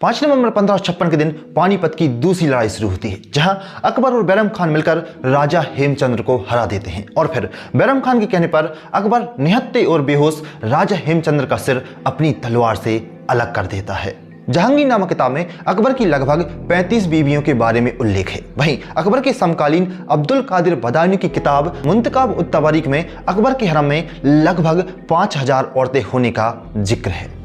5 नवंबर 1556 के दिन पानीपत की दूसरी लड़ाई शुरू होती है, जहां अकबर और बैरम खान मिलकर राजा हेमचंद्र को हरा देते हैं। और फिर बैरम खान के कहने पर अकबर निहत्थे और बेहोश राजा हेमचंद्र का सिर अपनी तलवार से अलग कर देता है। जहांगीर नामक किताब में अकबर की लगभग 35 बीवियों के बारे में उल्लेख है। वहीं अकबर के समकालीन अब्दुल कादिर बदायूनी की किताब मुंतखाब उत तवारीख में अकबर के हरम में लगभग 5000 औरतें होने का जिक्र है।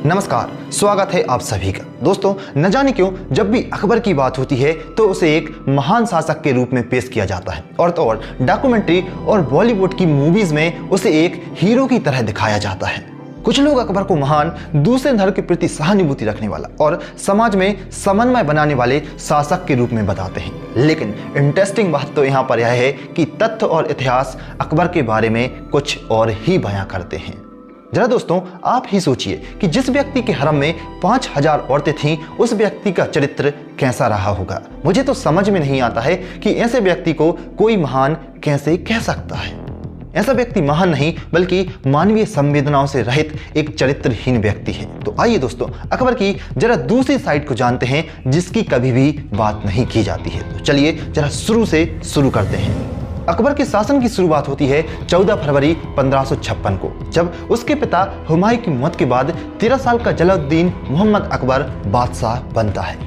नमस्कार, स्वागत है आप सभी का। दोस्तों, न जाने क्यों जब भी अकबर की बात होती है तो उसे एक महान शासक के रूप में पेश किया जाता है, और तो और डॉक्यूमेंट्री और बॉलीवुड की मूवीज में उसे एक हीरो की तरह दिखाया जाता है। कुछ लोग अकबर को महान, दूसरे धर्म के प्रति सहानुभूति रखने वाला और समाज में समन्वय बनाने वाले शासक के रूप में बताते हैं। लेकिन इंटरेस्टिंग बात तो यहाँ पर यह है कि तथ्य और इतिहास अकबर के बारे में कुछ और ही बयां करते हैं। जरा दोस्तों, आप ही सोचिए कि जिस व्यक्ति के हरम में 5000 औरतें थीं, उस व्यक्ति का चरित्र कैसा रहा होगा। मुझे तो समझ में नहीं आता है कि ऐसे व्यक्ति को कोई महान कैसे कह सकता है। ऐसा व्यक्ति महान नहीं बल्कि मानवीय संवेदनाओं से रहित एक चरित्रहीन व्यक्ति है। तो आइए दोस्तों, अकबर की जरा दूसरी साइड को जानते हैं, जिसकी कभी भी बात नहीं की जाती है। तो चलिए जरा शुरू से शुरू करते हैं। अकबर के शासन की शुरुआत होती है 14 फरवरी 1556 को, जब उसके पिता हुमायूं की मौत के बाद 13 साल का जलालुद्दीन मोहम्मद अकबर बादशाह बनता है।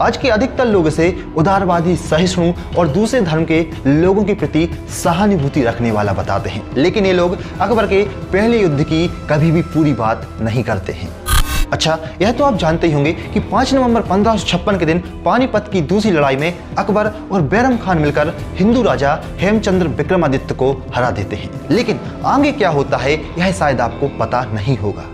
आज के अधिकतर लोग इसे उदारवादी, सहिष्णु और दूसरे धर्म के लोगों के प्रति सहानुभूति रखने वाला बताते हैं। लेकिन ये लोग अकबर के पहले युद्ध की कभी भी पूरी बात नहीं करते हैं। अच्छा, यह तो आप जानते ही होंगे कि 5 नवंबर 1556 के दिन पानीपत की दूसरी लड़ाई में अकबर और बैरम खान मिलकर हिंदू राजा हेमचंद्र विक्रमादित्य को हरा देते हैं। लेकिन आगे क्या होता है यह शायद आपको पता नहीं होगा।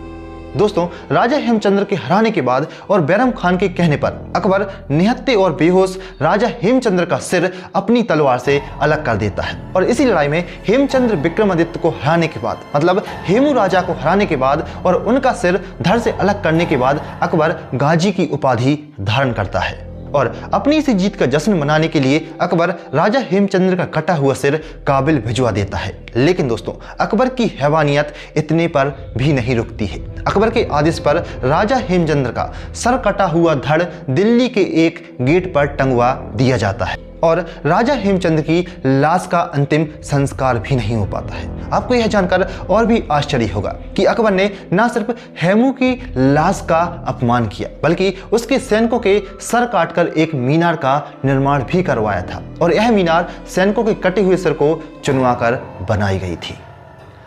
दोस्तों, राजा हेमचंद्र के हराने के बाद और बैरम खान के कहने पर अकबर निहत्थे और बेहोश राजा हेमचंद्र का सिर अपनी तलवार से अलग कर देता है। और इसी लड़ाई में हेमचंद्र विक्रमादित्य को हराने के बाद, मतलब हेमू राजा को हराने के बाद और उनका सिर धड़ से अलग करने के बाद अकबर गाजी की उपाधि धारण करता है। और अपनी इसी जीत का जश्न मनाने के लिए अकबर राजा हेमचंद्र का कटा हुआ सिर काबिल भिजवा देता है। लेकिन दोस्तों, अकबर की हैवानियत इतने पर भी नहीं रुकती है। अकबर के आदेश पर राजा हेमचंद्र का सर कटा हुआ धड़ दिल्ली के एक गेट पर टंगवा दिया जाता है और राजा हेमचंद्र की लाश का अंतिम संस्कार भी नहीं हो पाता है। आपको यह जानकर और भी आश्चर्य होगा कि अकबर ने न सिर्फ हेमू की लाश का अपमान किया, बल्कि उसके सैनिकों के सर काटकर एक मीनार का निर्माण भी करवाया था। और यह मीनार सैनिकों के कटे हुए सिर को चुनवाकर बनाई गई थी।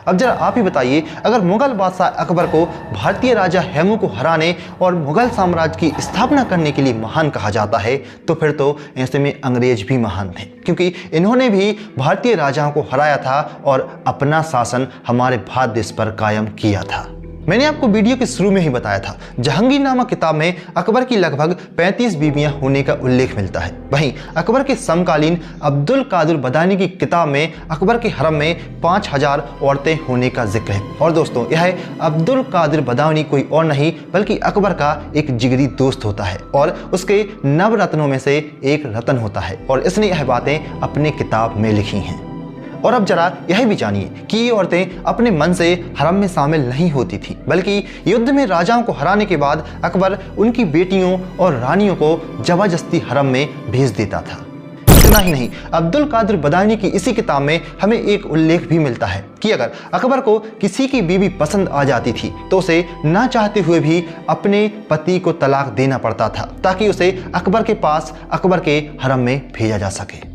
अब जरा आप ही बताइए, अगर मुगल बादशाह अकबर को भारतीय राजा हेमू को हराने और मुगल साम्राज्य की स्थापना करने के लिए महान कहा जाता है, तो फिर तो ऐसे में अंग्रेज भी महान थे, क्योंकि इन्होंने भी भारतीय राजाओं को हराया था और अपना शासन हमारे भारत देश पर कायम किया था। मैंने आपको वीडियो के शुरू में ही बताया था, जहांगीर नामक किताब में अकबर की लगभग 35 बीवियां होने का उल्लेख मिलता है। वहीं अकबर के समकालीन अब्दुल कादिर बदायूनी की किताब में अकबर के हरम में 5000 औरतें होने का जिक्र है। और दोस्तों, यह अब्दुल कादिर बदायूनी कोई और नहीं बल्कि अकबर का एक जिगरी दोस्त होता है और उसके नवरत्नों में से एक रत्न होता है, और इसने यह बातें अपने किताब में लिखी हैं। और अब जरा यह भी जानिए कि ये औरतें अपने मन से हरम में शामिल नहीं होती थी, बल्कि युद्ध में राजाओं को हराने के बाद अकबर उनकी बेटियों और रानियों को जबरदस्ती हरम में भेज देता था। इतना ही नहीं, अब्दुल कादिर बदायूनी की इसी किताब में हमें एक उल्लेख भी मिलता है कि अगर अकबर को किसी की बीवी पसंद आ जाती थी तो उसे ना चाहते हुए भी अपने पति को तलाक देना पड़ता था, ताकि उसे अकबर के पास, अकबर के हरम में भेजा जा सके।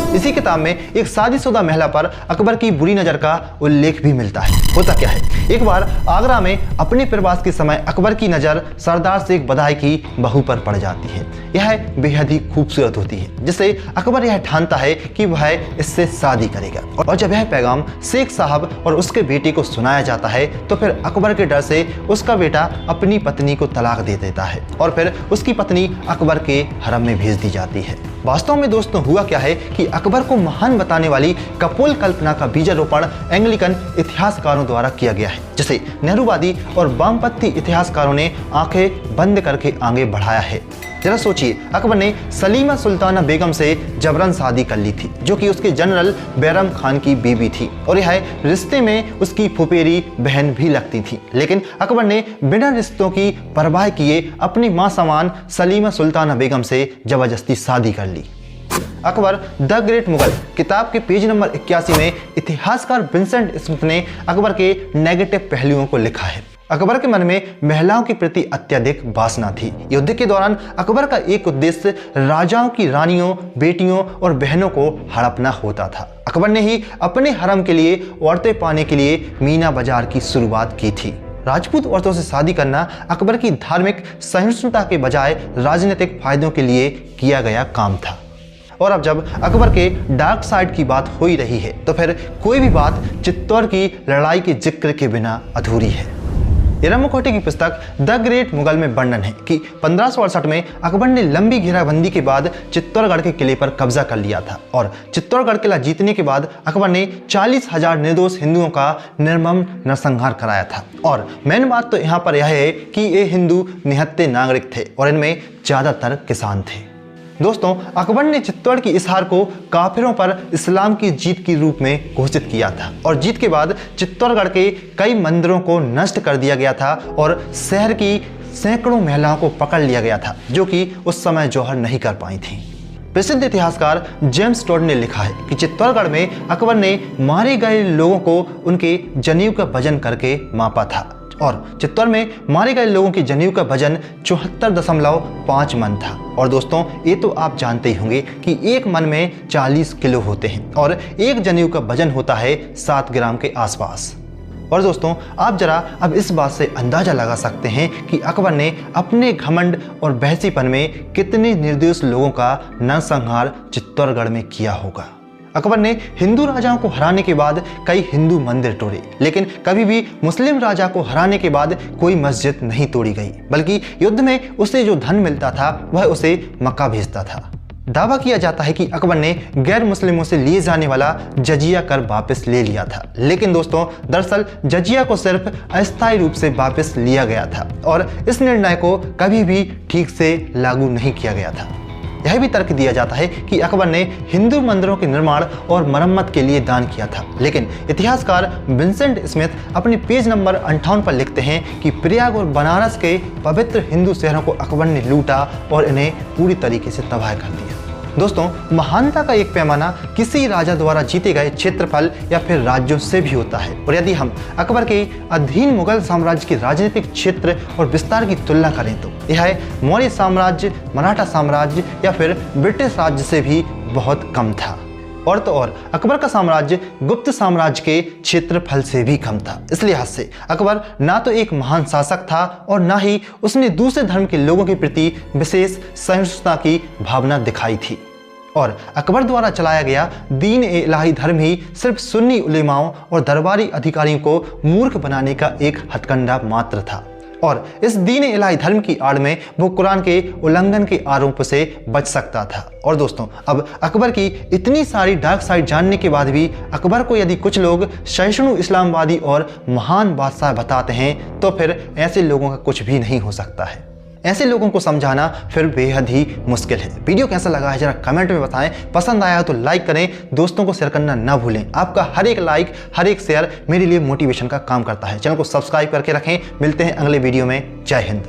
इसी किताब में एक शादीशुदा महिला पर अकबर की बुरी नज़र का उल्लेख भी मिलता है। होता क्या है, एक बार आगरा में अपने प्रवास के समय अकबर की नज़र सरदार शेख बदाई की बहू पर पड़ जाती है। यह बेहद ही खूबसूरत होती है, जिससे अकबर यह ठानता है कि वह इससे शादी करेगा। और जब यह पैगाम शेख साहब और उसके बेटे को सुनाया जाता है तो फिर अकबर के डर से उसका बेटा अपनी पत्नी को तलाक दे देता है और फिर उसकी पत्नी अकबर के हरम में भेज दी जाती है। वास्तव में दोस्तों, हुआ क्या है कि अकबर को महान बताने वाली कपोल कल्पना का बीजारोपण एंग्लिकन इतिहासकारों द्वारा किया गया है, जिसे नेहरूवादी और वामपंथी इतिहासकारों ने आंखें बंद करके आगे बढ़ाया है। जरा सोचिए, अकबर ने सलीमा सुल्ताना बेगम से जबरन शादी कर ली थी, जो कि उसके जनरल बैरम खान की बीवी थी और यह रिश्ते में उसकी फुफेरी बहन भी लगती थी। लेकिन अकबर ने बिना रिश्तों की परवाह किए अपनी मां समान सलीमा सुल्ताना बेगम से जबरदस्ती शादी कर ली। अकबर द ग्रेट मुगल किताब के पेज नंबर 81 में इतिहासकार विंसेंट स्मिथ ने अकबर के नेगेटिव पहलुओं को लिखा है। अकबर के मन में महिलाओं के प्रति अत्यधिक वासना थी। युद्ध के दौरान अकबर का एक उद्देश्य राजाओं की रानियों, बेटियों और बहनों को हड़पना होता था। अकबर ने ही अपने हरम के लिए औरतें पाने के लिए मीना बाजार की शुरुआत की थी। राजपूत औरतों से शादी करना अकबर की धार्मिक सहिष्णुता के बजाय राजनीतिक फायदों के लिए किया गया काम था। और अब जब अकबर के डार्क साइड की बात हो ही रही है तो फिर कोई भी बात चित्तौड़ की लड़ाई के जिक्र के बिना अधूरी है। इरम मुखर्जी की पुस्तक द ग्रेट मुगल में वर्णन है कि 1568 में अकबर ने लंबी घेराबंदी के बाद चित्तौड़गढ़ के किले पर कब्जा कर लिया था और चित्तौड़गढ़ किला जीतने के बाद अकबर ने 40,000 निर्दोष हिंदुओं का निर्मम नरसंहार कराया था। और मेन बात तो यहाँ पर यह है कि ये हिंदू निहत्थे नागरिक थे और इनमें ज़्यादातर किसान थे। दोस्तों, अकबर ने चित्तौड़ की इस हार को काफिरों पर इस्लाम की जीत के रूप में घोषित किया था और जीत के बाद चित्तौड़गढ़ के कई मंदिरों को नष्ट कर दिया गया था और शहर की सैकड़ों महिलाओं को पकड़ लिया गया था जो कि उस समय जौहर नहीं कर पाई थी। प्रसिद्ध इतिहासकार जेम्स टॉड ने लिखा है कि चित्तौड़गढ़ में अकबर ने मारे गए लोगों को उनके जनेऊ का वजन करके मापा था और चित्तौड़ में मारे गए लोगों की जनेऊ का वजन 74.5 मन था। और दोस्तों, ये तो आप जानते ही होंगे कि एक मन में 40 किलो होते हैं और एक जनेऊ का वजन होता है 7 ग्राम के आसपास। और दोस्तों, आप जरा अब इस बात से अंदाजा लगा सकते हैं कि अकबर ने अपने घमंड और बहसीपन में कितने निर्दोष लोगों का नरसंहार चित्तौड़गढ़ में किया होगा। अकबर ने हिंदू राजाओं को हराने के बाद कई हिंदू मंदिर तोड़े, लेकिन कभी भी मुस्लिम राजा को हराने के बाद कोई मस्जिद नहीं तोड़ी गई, बल्कि युद्ध में उसे जो धन मिलता था वह उसे मक्का भेजता था। दावा किया जाता है कि अकबर ने गैर मुस्लिमों से लिए जाने वाला जजिया कर वापस ले लिया था, लेकिन दोस्तों, दरअसल जजिया को सिर्फ अस्थायी रूप से वापस लिया गया था और इस निर्णय को कभी भी ठीक से लागू नहीं किया गया था। यह भी तर्क दिया जाता है कि अकबर ने हिंदू मंदिरों के निर्माण और मरम्मत के लिए दान किया था, लेकिन इतिहासकार विंसेंट स्मिथ अपने पेज नंबर 58 पर लिखते हैं कि प्रयाग और बनारस के पवित्र हिंदू शहरों को अकबर ने लूटा और इन्हें पूरी तरीके से तबाह कर दिया। दोस्तों, महानता का एक पैमाना किसी राजा द्वारा जीते गए क्षेत्रफल या फिर राज्यों से भी होता है और यदि हम अकबर के अधीन मुगल साम्राज्य के राजनीतिक क्षेत्र और विस्तार की तुलना करें तो यह मौर्य साम्राज्य, मराठा साम्राज्य या फिर ब्रिटिश राज्य से भी बहुत कम था। और तो और अकबर का साम्राज्य गुप्त साम्राज्य के क्षेत्रफल से भी कम था। इस लिहाज से अकबर ना तो एक महान शासक था और ना ही उसने दूसरे धर्म के लोगों के प्रति विशेष सहिष्णुता की भावना दिखाई थी। और अकबर द्वारा चलाया गया दीन ए इलाही धर्म ही सिर्फ सुन्नी उलेमाओं और दरबारी अधिकारियों को मूर्ख बनाने का एक हथकंडा मात्र था और इस दीन ए इलाही धर्म की आड़ में वो कुरान के उल्लंघन के आरोप से बच सकता था। और दोस्तों, अब अकबर की इतनी सारी डार्क साइड जानने के बाद भी अकबर को यदि कुछ लोग सहिष्णु इस्लामवादी और महान बादशाह बताते हैं तो फिर ऐसे लोगों का कुछ भी नहीं हो सकता है। ऐसे लोगों को समझाना फिर बेहद ही मुश्किल है। वीडियो कैसा लगा है जरा कमेंट में बताएं। पसंद आया हो तो लाइक करें, दोस्तों को शेयर करना ना भूलें। आपका हर एक लाइक, हर एक शेयर मेरे लिए मोटिवेशन का काम करता है। चैनल को सब्सक्राइब करके रखें। मिलते हैं अगले वीडियो में। जय हिंद।